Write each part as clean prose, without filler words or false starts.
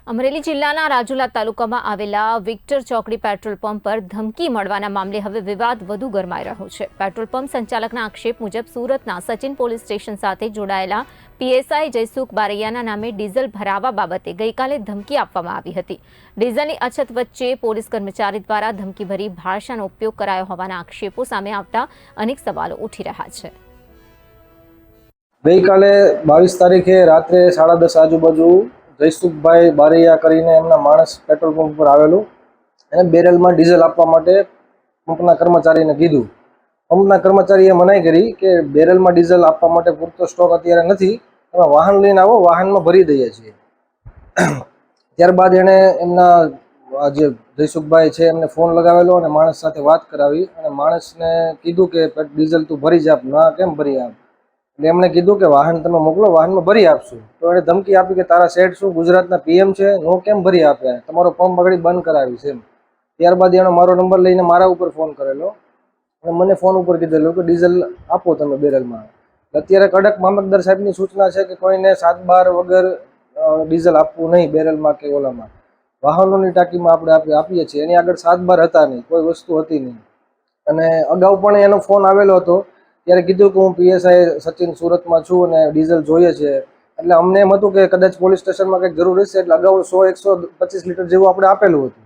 અમરેલી જિલ્લાના રાજુલા તાલુકામાં આવેલા વિક્ટર ચોકડી પેટ્રોલ પંપ પર ધમકી મળવાના મામલે હવે વિવાદ વધુ ગરમાઈ રહ્યો છે। પેટ્રોલ પંપ સંચાલકના આક્ષેપ મુજબ સુરતના સચિન પોલીસ સ્ટેશન સાથે જોડાયેલા પીએસઆઈ જયસુખ બારૈયાના નામે ડીઝલ ભરાવવા બાબતે ગઈકાલે ધમકી આપવામાં આવી હતી। ડીઝલની અછત વચ્ચે પોલીસ કર્મચારી દ્વારા ધમકીભરી ભાષાનો ઉપયોગ કરાયો હોવાના આક્ષેપો સામે આવતા અનેક સવાલો ઉઠી રહ્યા છે। ગઈકાલે 22 તારીખે રાત્રે 10:30 આજુબાજુ જયસુખભાઈ બારૈયા કરીને એમના માણસ પેટ્રોલ પંપ પર આવેલું અને બેરલમાં ડીઝલ આપવા માટે પંપના કર્મચારીને કીધું। પંપના કર્મચારીએ મનાઈ કરી કે બેરલમાં ડીઝલ આપવા માટે પૂરતો સ્ટોક અત્યારે નથી, તમે વાહન લઈને આવો, વાહનમાં ભરી દઈએ છીએ। ત્યારબાદ એણે એમના જે જયસુખભાઈ છે એમને ફોન લગાવેલો અને માણસ સાથે વાત કરાવી અને માણસને કીધું કે ડીઝલ તું ભરી જ આપ। ના, કેમ ભરી આપ? એટલે એમણે કીધું કે વાહન તમે મોકલો, વાહનમાં ભરી આપશું। તો એણે ધમકી આપી કે તારા શેઠ શું ગુજરાતના પીએમ છે, નો કેમ ભરી આપે, તમારો પંપ આગળ બંધ કરાવીશ એમ। ત્યારબાદ એણે મારો નંબર લઈને મારા ઉપર ફોન કરેલો અને મને ફોન ઉપર કીધેલું કે ડીઝલ આપો તમે બેરલમાં। અત્યારે કડક મામલતદાર સાહેબની સૂચના છે કે કોઈને 7-12 વગર ડીઝલ આપવું નહીં બેરલમાં કે ઓલામાં। વાહનોની ટાંકીમાં આપણે આપીએ છીએ, એની આગળ 7-12 હતા નહીં, કોઈ વસ્તુ હતી નહીં। અને અગાઉ પણ એનો ફોન આવેલો હતો, ત્યારે કીધું કે હું પીએસઆઈ સચિન સુરતમાં છું અને ડીઝલ જોઈએ છે। એટલે અમને એમ હતું કે કદાચ પોલીસ સ્ટેશનમાં કંઈક જરૂર હશે, એટલે અગાઉ 100-125 લીટર જેવું આપણે આપેલું હતું।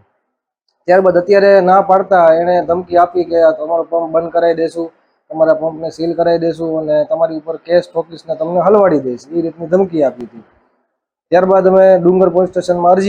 ત્યારબાદ અત્યારે ના પાડતા એણે ધમકી આપી કે તમારો પંપ બંધ કરાવી દેશું, તમારા પંપને સીલ કરાવી દેશું અને તમારી ઉપર કેસ ઠોકીશ ને તમને હલવાડી દઈશ, એ રીતની ધમકી આપી હતી। ત્યારબાદ અમે ડુંગર પોલીસ સ્ટેશનમાં અરજી